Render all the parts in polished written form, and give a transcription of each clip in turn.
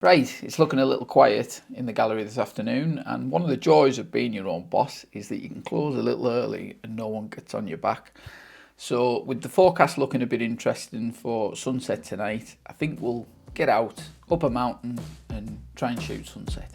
Right, it's looking a little quiet in the gallery this afternoon, and one of the joys of being your own boss is that you can close a little early and no one gets on your back. So, with the forecast looking a bit interesting for sunset tonight, I think we'll get out up a mountain and try and shoot sunset.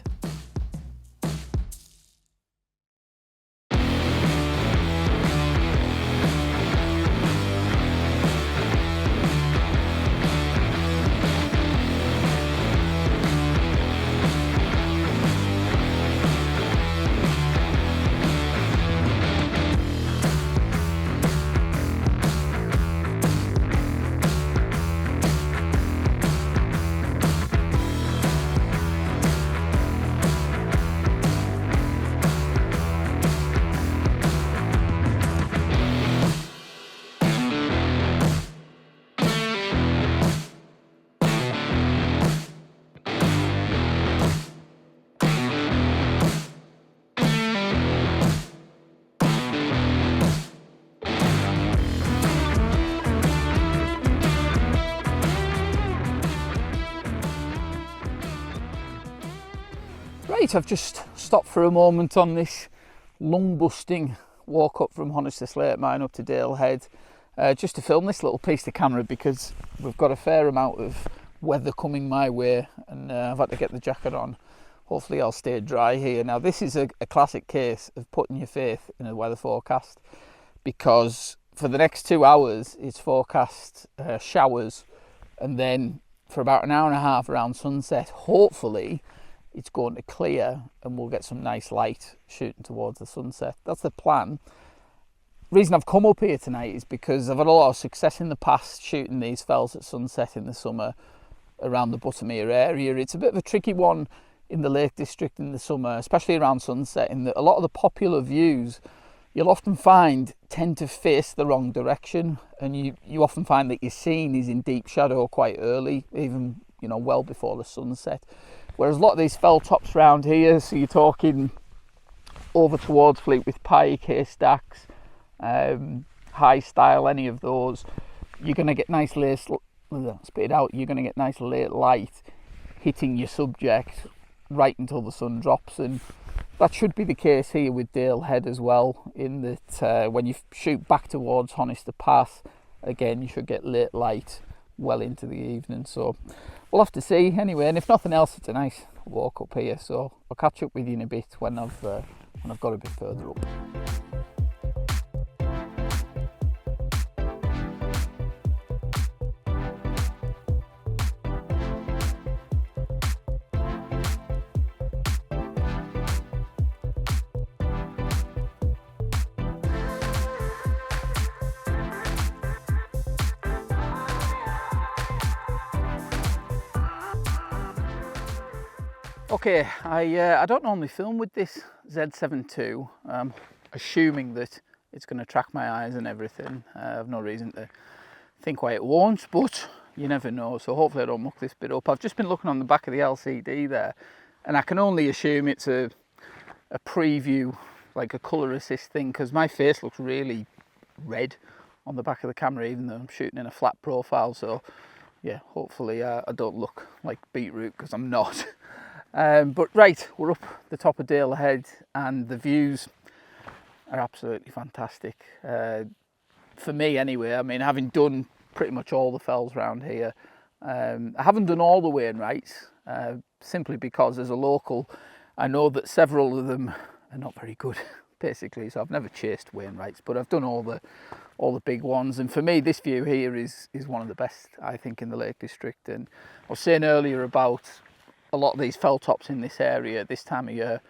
Right, I've just stopped for a moment on this lung-busting walk up from Honister Slate Mine up to Dale Head, just to film this little piece to camera because we've got a fair amount of weather coming my way and I've had to get the jacket on. Hopefully I'll stay dry here. Now this is a classic case of putting your faith in a weather forecast because for the next 2 hours it's forecast showers, and then for about an hour and a half around sunset hopefully it's going to clear and we'll get some nice light shooting towards the sunset. That's the plan. Reason I've come up here tonight is because I've had a lot of success in the past shooting these fells at sunset in the summer around the Buttermere area. It's a bit of a tricky one in the Lake District in the summer, especially around sunset, in that a lot of the popular views you'll often find tend to face the wrong direction, and you often find that your scene is in deep shadow quite early, even well before the sunset. Whereas a lot of these fell tops around here, so you're talking over towards Fleetwith Pike, Haystacks, High Style, any of those, you're going to get nice late, you're going to get nice late light hitting your subject right until the sun drops, and that should be the case here with Dale Head as well, in that when you shoot back towards Honister Pass, again you should get late light well into the evening. So we'll have to see anyway, and if nothing else it's a nice walk up here, so I'll catch up with you in a bit when I've got a bit further up. Okay, I don't normally film with this Z7ii, assuming that it's going to track my eyes and everything. I have no reason to think why it won't, but you never know, so hopefully I don't muck this bit up. I've just been looking on the back of the LCD there, and I can only assume it's a preview, like a colour assist thing, because my face looks really red on the back of the camera, even though I'm shooting in a flat profile, so yeah, hopefully I don't look like beetroot, because I'm not. But right, we're up the top of Dale Head and the views are absolutely fantastic. For me anyway, I mean, having done pretty much all the fells around here, I haven't done all the Wainwrights, simply because as a local, I know that several of them are not very good, basically, so I've never chased Wainwrights, but I've done all the big ones, and for me this view here is one of the best, I think, in the Lake District. And I was saying earlier about a lot of these fell tops in this area this time of year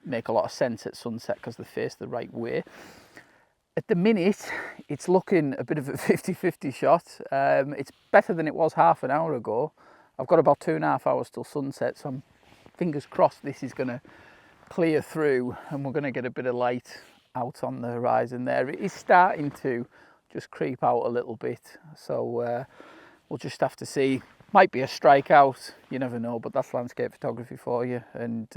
make a lot of sense at sunset because they face the right way. At the minute it's looking a bit of a 50-50 shot. It's better than it was half an hour ago. I've got about 2.5 hours till sunset, so I'm fingers crossed this is going to clear through and we're going to get a bit of light out on the horizon there. It is starting to just creep out a little bit, so we'll just have to see. Might be a strikeout, you never know, but that's landscape photography for you, and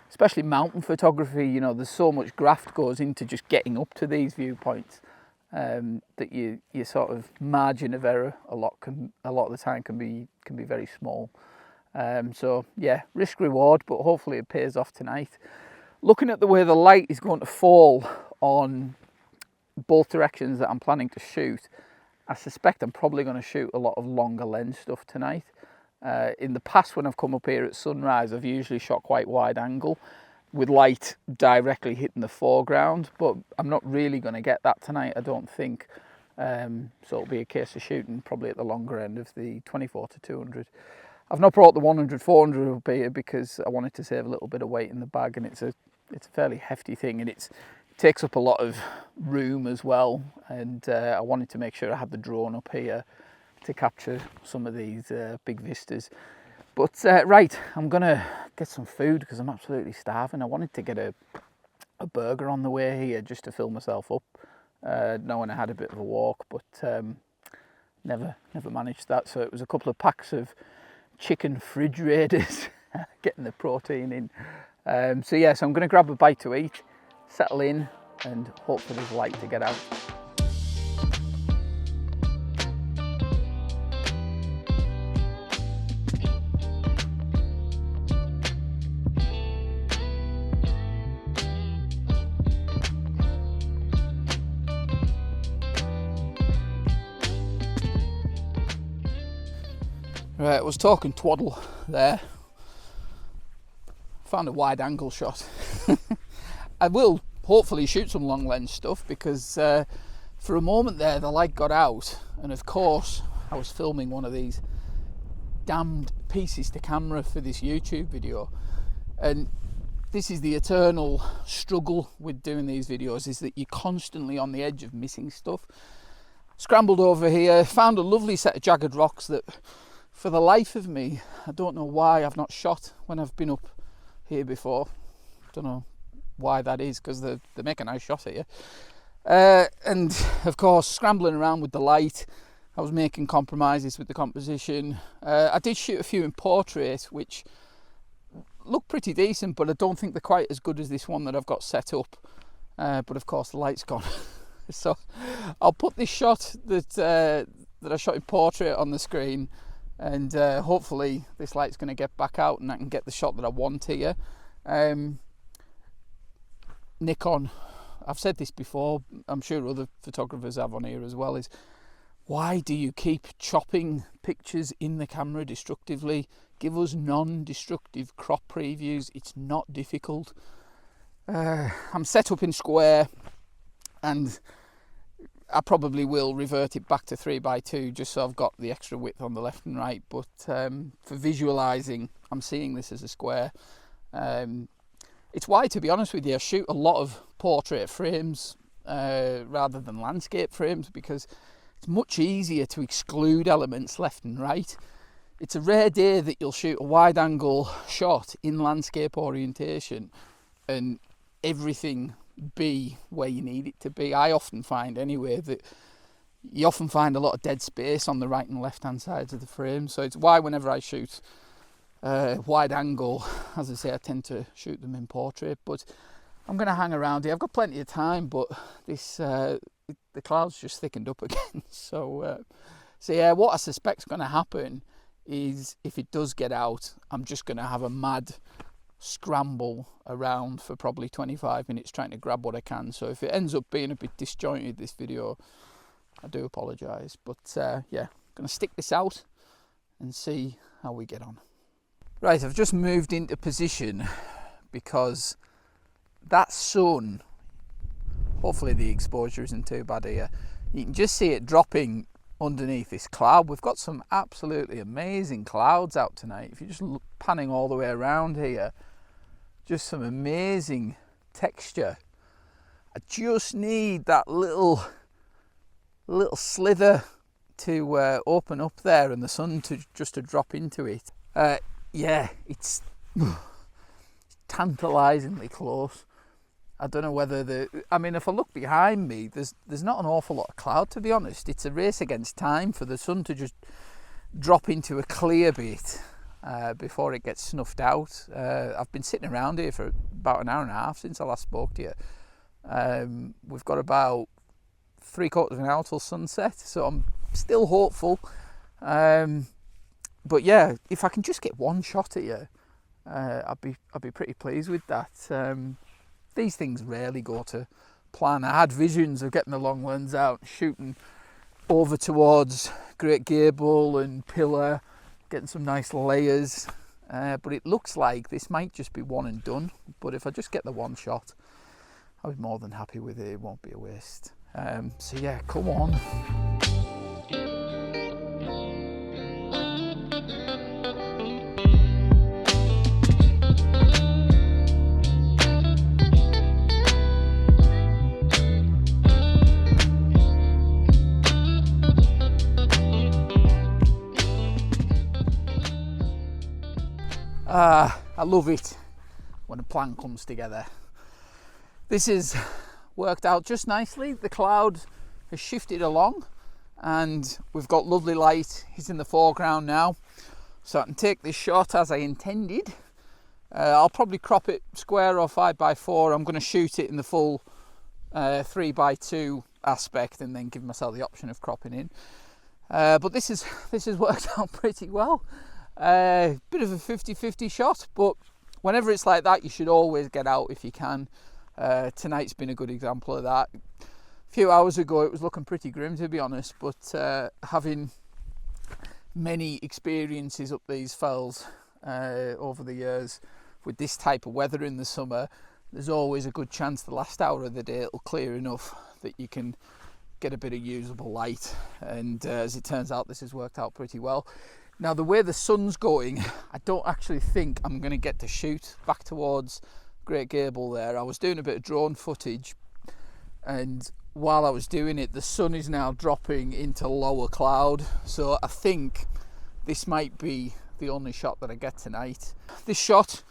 especially mountain photography. There's so much graft goes into just getting up to these viewpoints that your sort of margin of error a lot of the time can be very small. So yeah, risk reward, but hopefully it pays off tonight. Looking at the way the light is going to fall on both directions that I'm planning to shoot, I suspect I'm probably going to shoot a lot of longer lens stuff tonight. In the past, when I've come up here at sunrise, I've usually shot quite wide angle with light directly hitting the foreground, but I'm not really going to get that tonight, I don't think. So it'll be a case of shooting probably at the longer end of the 24 to 200. I've not brought the 100-400 up here because I wanted to save a little bit of weight in the bag, and it's a fairly hefty thing, and it takes up a lot of room as well. And I wanted to make sure I had the drone up here to capture some of these big vistas. But right, I'm gonna get some food because I'm absolutely starving. I wanted to get a burger on the way here just to fill myself up, knowing I had a bit of a walk, but never managed that. So it was a couple of packs of chicken fridge raiders, getting the protein in. So yeah, so I'm gonna grab a bite to eat, settle in, and hope for this light to get out. Right, I was talking twaddle there. Found a wide angle shot. I will hopefully shoot some long lens stuff because for a moment there the light got out, and of course I was filming one of these damned pieces to camera for this YouTube video, and this is the eternal struggle with doing these videos, is that you're constantly on the edge of missing stuff. Scrambled over here, found a lovely set of jagged rocks that for the life of me, I don't know why I've not shot when I've been up here before. Don't know why that is, because they make a nice shot here. And of course, scrambling around with the light, I was making compromises with the composition. I did shoot a few in portrait, which look pretty decent, but I don't think they're quite as good as this one that I've got set up. But of course, the light's gone. So I'll put this shot that I shot in portrait on the screen, and hopefully this light's going to get back out and I can get the shot that I want here. Nikon, I've said this before, I'm sure other photographers have on here as well, is why do you keep chopping pictures in the camera destructively? Give us non-destructive crop previews. It's not difficult. I'm set up in square, and I probably will revert it back to 3x2 just so I've got the extra width on the left and right, but for visualizing, I'm seeing this as a square. It's why, to be honest with you, I shoot a lot of portrait frames rather than landscape frames, because it's much easier to exclude elements left and right. It's a rare day that you'll shoot a wide angle shot in landscape orientation and everything be where you need it to be. I often find anyway that you often find a lot of dead space on the right and left hand sides of the frame, so it's why whenever I shoot wide angle, as I say, I tend to shoot them in portrait. But I'm going to hang around here. I've got plenty of time, but this the clouds just thickened up again. So yeah, what I suspect is going to happen is if it does get out, I'm just going to have a mad scramble around for probably 25 minutes trying to grab what I can. So if it ends up being a bit disjointed, this video, I do apologise. But yeah, I'm going to stick this out and see how we get on. Right, I've just moved into position because that sun, hopefully the exposure isn't too bad here, you can just see it dropping underneath this cloud. We've got some absolutely amazing clouds out tonight. If you're just panning all the way around here, just some amazing texture. I just need that little slither to open up there and the sun to drop into it. Yeah, it's tantalisingly close. I don't know whether I mean, if I look behind me, there's not an awful lot of cloud, to be honest. It's a race against time for the sun to just drop into a clear bit before it gets snuffed out. I've been sitting around here for about an hour and a half since I last spoke to you. We've got about 3/4 of an hour till sunset, so I'm still hopeful. But yeah, if I can just get one shot here, I'd be pretty pleased with that. These things rarely go to plan. I had visions of getting the long lens out, shooting over towards Great Gable and Pillar, getting some nice layers, but it looks like this might just be one and done. But if I just get the one shot, I'll be more than happy with it. It won't be a waste. So yeah, come on. I love it when a plan comes together. This has worked out just nicely. The cloud has shifted along and we've got lovely light hitting the foreground now, so I can take this shot as I intended. I'll probably crop it square or 5x4. I'm going to shoot it in the full 3x2 aspect and then give myself the option of cropping in. But this has worked out pretty well. Bit of a 50-50 shot, but whenever it's like that, you should always get out if you can. Tonight's been a good example of that. A few hours ago it was looking pretty grim, to be honest, but having many experiences up these fells over the years with this type of weather in the summer, there's always a good chance the last hour of the day it'll clear enough that you can get a bit of usable light, and as it turns out, this has worked out pretty well. Now, the way the sun's going, I don't actually think I'm going to get to shoot back towards Great Gable there. I was doing a bit of drone footage, and while I was doing it, the sun is now dropping into lower cloud, so I think this might be the only shot that I get tonight. This shot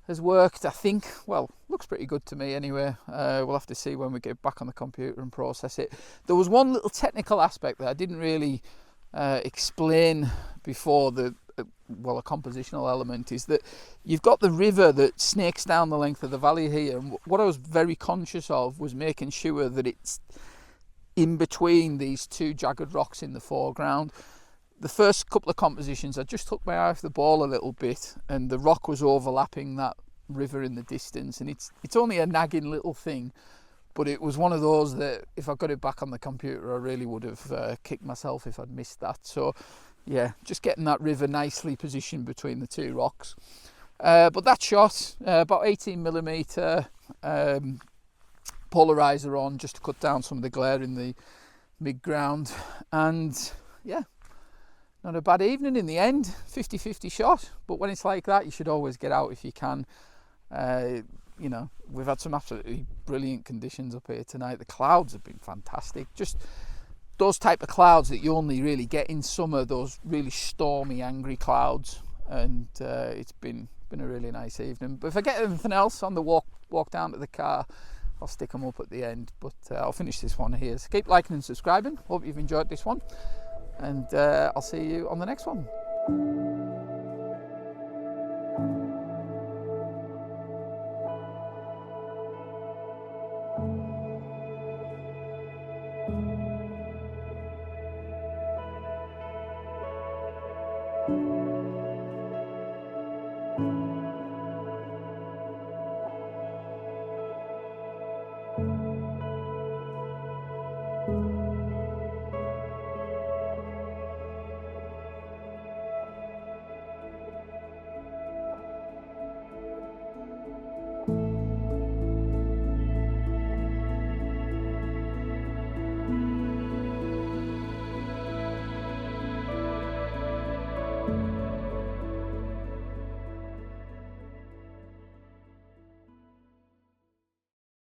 has worked, I think. Well, looks pretty good to me anyway. We'll have to see when we get back on the computer and process it. There was one little technical aspect that I didn't really explain before. A compositional element is that you've got the river that snakes down the length of the valley here, and what I was very conscious of was making sure that it's in between these two jagged rocks in the foreground. The first couple of compositions, I just took my eye off the ball a little bit and the rock was overlapping that river in the distance, and it's only a nagging little thing, but it was one of those that if I got it back on the computer, I really would have kicked myself if I'd missed that. So yeah, just getting that river nicely positioned between the two rocks. But that shot, about 18mm polarizer on just to cut down some of the glare in the mid-ground, and yeah, not a bad evening in the end. 50-50 shot, but when it's like that, you should always get out if you can. You know, we've had some absolutely brilliant conditions up here tonight. The clouds have been fantastic. Just those type of clouds that you only really get in summer, those really stormy, angry clouds, and it's been a really nice evening. But if I get anything else on the walk down to the car, I'll stick them up at the end, but I'll finish this one here. So keep liking and subscribing. Hope you've enjoyed this one, and I'll see you on the next one.